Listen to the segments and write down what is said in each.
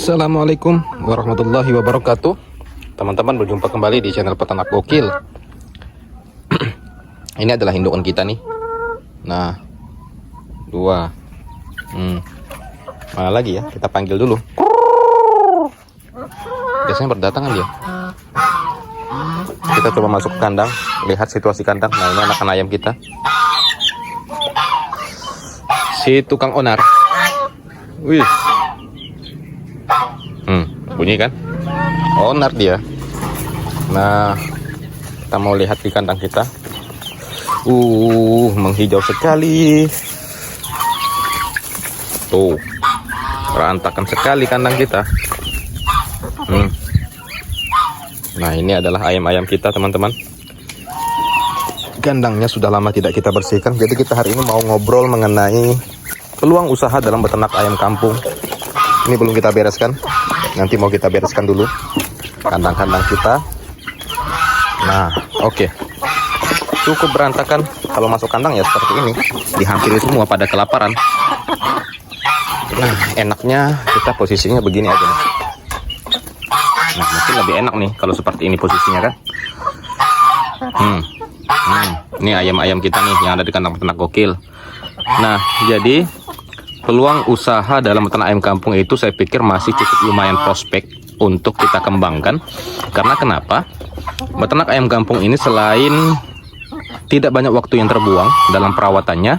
Assalamualaikum warahmatullahi wabarakatuh. Teman-teman, berjumpa kembali di channel Peternak Gokil. Ini adalah indukan kita nih. Nah, dua. Mana lagi ya? Kita panggil dulu. Biasanya berdatangan dia. Kita coba masuk ke kandang, lihat situasi kandang. Nah, ini anakan ayam kita. Si tukang onar. Wih. Bunyi kan? Onar dia. Nah, kita mau lihat di kandang kita. Menghijau sekali. Tuh, berantakan sekali kandang kita. Nah, ini adalah ayam-ayam kita, teman-teman. Kandangnya sudah lama tidak kita bersihkan. Jadi kita hari ini mau ngobrol mengenai peluang usaha dalam beternak ayam kampung. Ini belum kita bereskan. Nanti mau kita bereskan dulu kandang-kandang kita. Nah, oke. Cukup berantakan. Kalau masuk kandang ya seperti ini, dihampiri semua pada kelaparan. Nah, enaknya kita posisinya begini aja nih. Nah, mungkin lebih enak nih kalau seperti ini posisinya kan. Ini ayam-ayam kita nih yang ada di kandang Peternak Gokil. Nah, jadi peluang usaha dalam beternak ayam kampung itu saya pikir masih cukup lumayan prospek untuk kita kembangkan. Karena kenapa? Beternak ayam kampung ini selain tidak banyak waktu yang terbuang dalam perawatannya,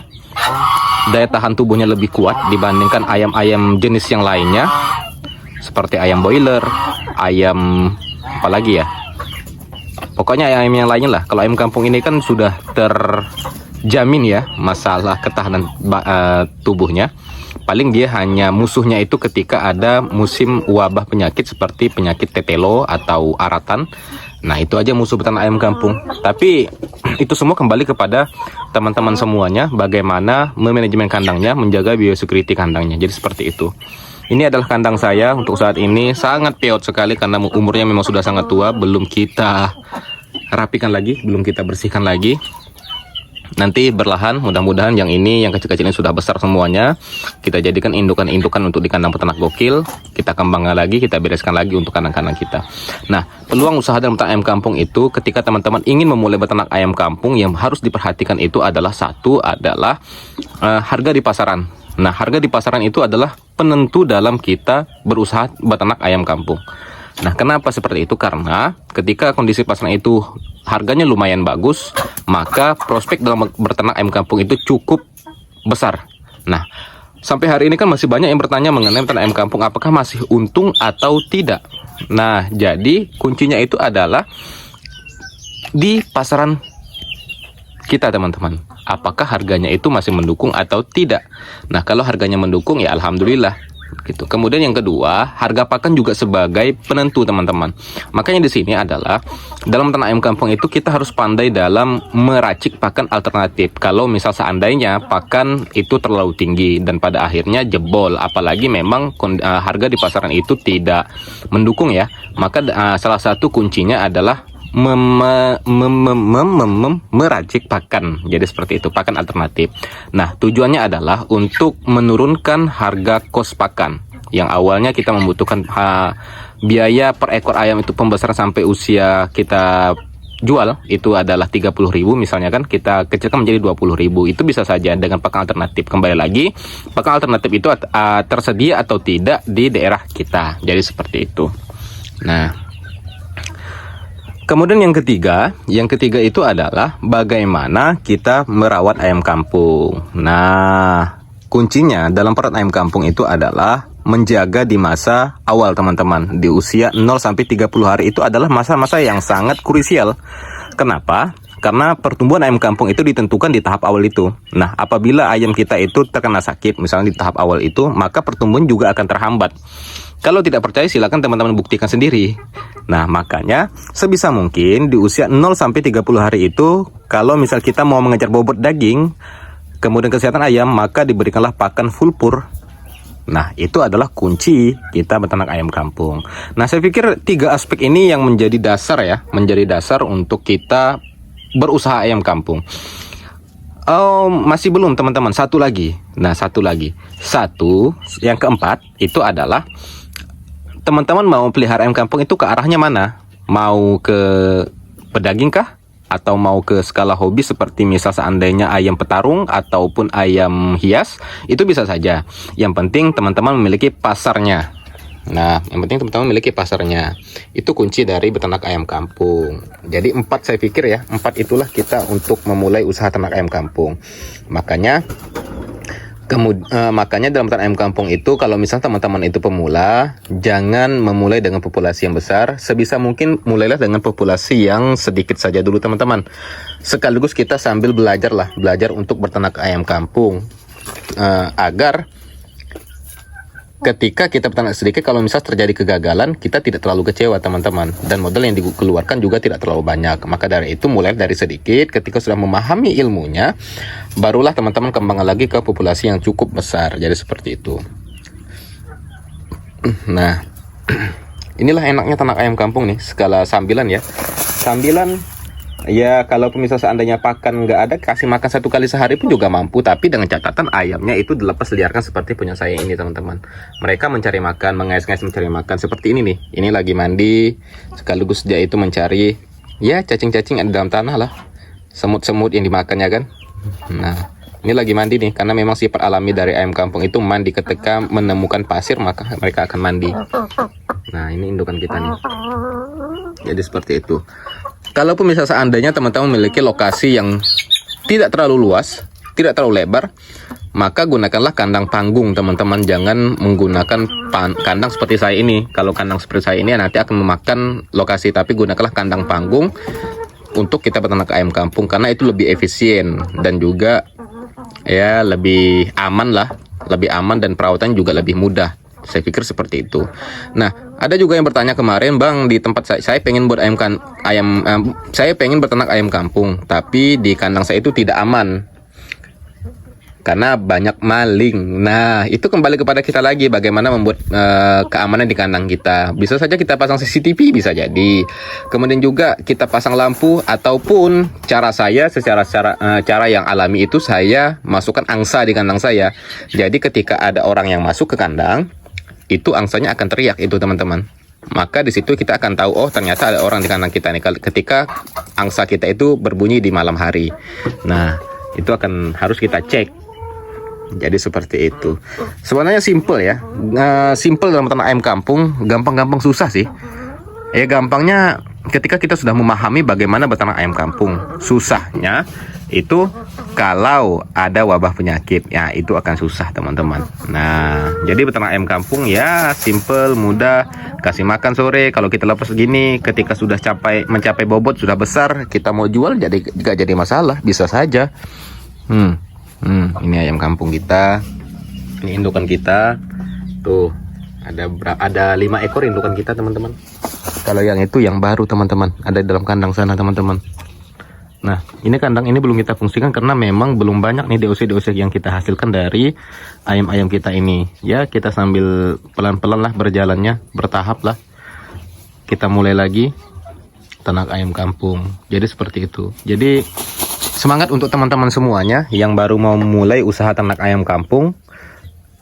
daya tahan tubuhnya lebih kuat dibandingkan ayam-ayam jenis yang lainnya, seperti ayam boiler, ayam apalagi ya, pokoknya ayam yang lainnya lah. Kalau ayam kampung ini kan sudah terjamin ya masalah ketahanan tubuhnya. Paling dia hanya musuhnya itu ketika ada musim wabah penyakit seperti penyakit tetelo atau aratan. Nah, itu aja musuh beternak ayam kampung. Tapi itu semua kembali kepada teman-teman semuanya, bagaimana memanajemen kandangnya, menjaga biosecurity kandangnya. Jadi seperti itu. Ini adalah kandang saya untuk saat ini, sangat peot sekali karena umurnya memang sudah sangat tua. Belum kita rapikan lagi, belum kita bersihkan lagi. Nanti berlahan, mudah-mudahan yang ini, yang kecil-kecil ini sudah besar semuanya. Kita jadikan indukan-indukan untuk di kandang Peternak Gokil. Kita kembangkan lagi, kita bereskan lagi untuk kandang-kandang kita. Nah, peluang usaha dalam beternak ayam kampung itu, ketika teman-teman ingin memulai beternak ayam kampung, yang harus diperhatikan itu adalah satu adalah harga di pasaran. Nah, harga di pasaran itu adalah penentu dalam kita berusaha beternak ayam kampung. Nah, kenapa seperti itu? Karena ketika kondisi pasaran itu harganya lumayan bagus, maka prospek dalam beternak ayam kampung itu cukup besar. Nah, sampai hari ini kan masih banyak yang bertanya mengenai beternak ayam kampung, apakah masih untung atau tidak. Nah, jadi kuncinya itu adalah di pasaran kita, teman-teman. Apakah harganya itu masih mendukung atau tidak. Nah, kalau harganya mendukung ya alhamdulillah gitu. Kemudian yang kedua, harga pakan juga sebagai penentu, teman-teman. Makanya di sini adalah dalam beternak ayam kampung itu kita harus pandai dalam meracik pakan alternatif. Kalau misal seandainya pakan itu terlalu tinggi dan pada akhirnya jebol, apalagi memang harga di pasaran itu tidak mendukung ya, maka salah satu kuncinya adalah meracik pakan. Jadi seperti itu, pakan alternatif. Nah, tujuannya adalah untuk menurunkan harga kos pakan. Yang awalnya kita membutuhkan biaya per ekor ayam itu pembesaran sampai usia kita jual itu adalah 30.000 misalnya kan, kita kecilkan menjadi 20.000. Itu bisa saja dengan pakan alternatif. Kembali lagi, pakan alternatif itu tersedia atau tidak di daerah kita. Jadi seperti itu. Nah, kemudian yang ketiga itu adalah bagaimana kita merawat ayam kampung. Nah, kuncinya dalam perawatan ayam kampung itu adalah menjaga di masa awal, teman-teman. Di usia 0 sampai 30 hari itu adalah masa-masa yang sangat krusial. Kenapa? Karena pertumbuhan ayam kampung itu ditentukan di tahap awal itu. Nah, apabila ayam kita itu terkena sakit, misalnya di tahap awal itu, maka pertumbuhan juga akan terhambat. Kalau tidak percaya, silakan teman-teman buktikan sendiri. Nah, makanya sebisa mungkin di usia 0 sampai 30 hari itu, kalau misal kita mau mengejar bobot daging, kemudian kesehatan ayam, maka diberikanlah pakan full pur. Nah, itu adalah kunci kita beternak ayam kampung. Nah, saya pikir 3 aspek ini yang menjadi dasar ya, menjadi dasar untuk kita berusaha ayam kampung. Oh, masih belum, teman-teman. Satu lagi. Nah, satu lagi. Yang keempat itu adalah teman-teman mau pelihara ayam kampung itu ke arahnya mana? Mau ke pedaging kah? Atau mau ke skala hobi seperti misal seandainya ayam petarung ataupun ayam hias? Itu bisa saja. Yang penting teman-teman memiliki pasarnya. Nah, yang penting teman-teman memiliki pasarnya. Itu kunci dari beternak ayam kampung. Jadi 4 saya pikir ya, 4 itulah kita untuk memulai usaha ternak ayam kampung. Makanya dalam beternak ayam kampung itu, kalau misal teman-teman itu pemula, jangan memulai dengan populasi yang besar. Sebisa mungkin mulailah dengan populasi yang sedikit saja dulu teman-teman. Sekaligus kita sambil belajar untuk berternak ayam kampung, agar ketika kita berternak sedikit, kalau misal terjadi kegagalan, kita tidak terlalu kecewa teman-teman, dan modal yang dikeluarkan juga tidak terlalu banyak. Maka dari itu mulai dari sedikit. Ketika sudah memahami ilmunya, barulah teman-teman kembangkan lagi ke populasi yang cukup besar. Jadi seperti itu. Nah, inilah enaknya ternak ayam kampung nih, skala sambilan ya. Sambilan ya, kalau misal seandainya pakan nggak ada, kasih makan 1 kali sehari pun juga mampu. Tapi dengan catatan ayamnya itu dilepas liarkan seperti punya saya ini teman-teman. Mereka mencari makan, mengais-ngais mencari makan seperti ini nih. Ini lagi mandi, sekaligus dia itu mencari ya cacing-cacing ada dalam tanah lah, semut-semut yang dimakannya kan. Nah, ini lagi mandi nih, karena memang sifat alami dari ayam kampung itu mandi. Ketika menemukan pasir maka mereka akan mandi. Nah, ini indukan kita nih. Jadi seperti itu. Kalaupun misal seandainya teman-teman memiliki lokasi yang tidak terlalu luas, tidak terlalu lebar, maka gunakanlah kandang panggung teman-teman. Jangan menggunakan kandang seperti saya ini. Kalau kandang seperti saya ini nanti akan memakan lokasi, tapi gunakanlah kandang panggung untuk kita beternak ayam kampung, karena itu lebih efisien dan juga ya lebih aman lah, lebih aman, dan perawatan juga lebih mudah. Saya pikir seperti itu. Nah, ada juga yang bertanya kemarin, Bang, di tempat saya pengen buat saya pengen berternak ayam kampung, tapi di kandang saya itu tidak aman karena banyak maling. Nah, itu kembali kepada kita lagi, bagaimana membuat keamanan di kandang kita. Bisa saja kita pasang CCTV, bisa jadi. Kemudian juga kita pasang lampu, ataupun cara yang alami itu saya masukkan angsa di kandang saya. Jadi ketika ada orang yang masuk ke kandang, itu angsanya akan teriak itu teman-teman. Maka di situ kita akan tahu, oh ternyata ada orang di kandang kita nih, ketika angsa kita itu berbunyi di malam hari. Nah, itu akan harus kita cek. Jadi seperti itu. Sebenarnya simple ya. Simple dalam beternak ayam kampung, gampang-gampang susah sih. Ya gampangnya ketika kita sudah memahami bagaimana beternak ayam kampung. Susahnya itu kalau ada wabah penyakit, ya itu akan susah teman-teman. Nah, jadi beternak ayam kampung ya simple, mudah. Kasih makan sore, kalau kita lepas gini, ketika sudah mencapai bobot, sudah besar, kita mau jual gak jadi masalah, bisa saja. Ini ayam kampung kita, ini indukan kita. Tuh, ada 5 ekor indukan kita teman-teman. Kalau yang itu yang baru teman-teman, ada di dalam kandang sana teman-teman. Nah, ini kandang ini belum kita fungsikan karena memang belum banyak nih DOC yang kita hasilkan dari ayam-ayam kita ini. Ya, kita sambil pelan-pelan lah berjalannya, bertahap lah. Kita mulai lagi ternak ayam kampung. Jadi seperti itu. Jadi semangat untuk teman-teman semuanya yang baru mau mulai usaha ternak ayam kampung.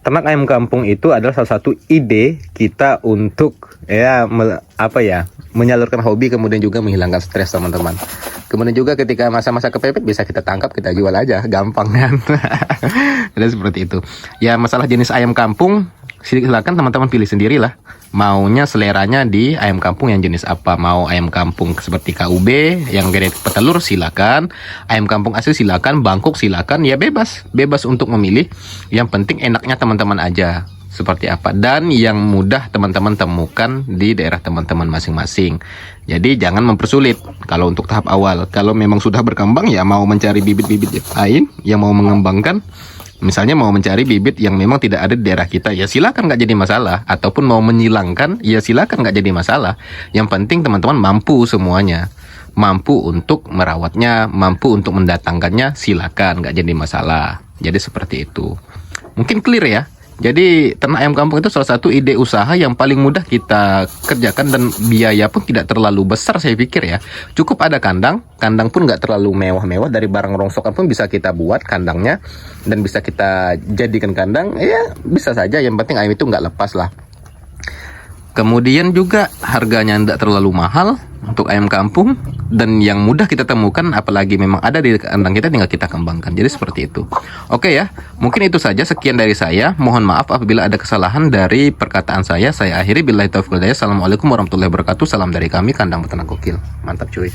Ternak ayam kampung itu adalah salah satu ide kita untuk menyalurkan hobi, kemudian juga menghilangkan stres teman-teman. Kemudian juga ketika masa-masa kepepet bisa kita tangkap, kita jual aja, gampang kan. Jadi seperti itu. Ya, masalah jenis ayam kampung silakan teman-teman pilih sendirilah. Maunya seleranya di ayam kampung yang jenis apa. Mau ayam kampung seperti KUB yang gede petelur silakan, ayam kampung asli silakan, bangkok silakan, ya bebas untuk memilih. Yang penting enaknya teman-teman aja seperti apa, dan yang mudah teman-teman temukan di daerah teman-teman masing-masing. Jadi jangan mempersulit kalau untuk tahap awal. Kalau memang sudah berkembang, ya mau mencari bibit-bibit lain yang mau mengembangkan, misalnya mau mencari bibit yang memang tidak ada di daerah kita, ya silakan, nggak jadi masalah. Ataupun mau menyilangkan, ya silakan, nggak jadi masalah. Yang penting teman-teman mampu semuanya, mampu untuk merawatnya, mampu untuk mendatangkannya, silakan, nggak jadi masalah. Jadi seperti itu. Mungkin clear ya. Jadi ternak ayam kampung itu salah satu ide usaha yang paling mudah kita kerjakan, dan biaya pun tidak terlalu besar saya pikir ya. Cukup ada kandang pun nggak terlalu mewah-mewah, dari barang rongsokan pun bisa kita buat kandangnya dan bisa kita jadikan kandang. Ya bisa saja, yang penting ayam itu nggak lepas lah. Kemudian juga harganya tidak terlalu mahal untuk ayam kampung, dan yang mudah kita temukan, apalagi memang ada di kandang kita, tinggal kita kembangkan. Jadi seperti itu. Oke ya, mungkin itu saja, sekian dari saya. Mohon maaf apabila ada kesalahan dari perkataan saya. Saya akhiri, billahi taufiq wal hidayah. Assalamualaikum warahmatullahi wabarakatuh. Salam dari kami, Kandang Peternak Gokil. Mantap cuy.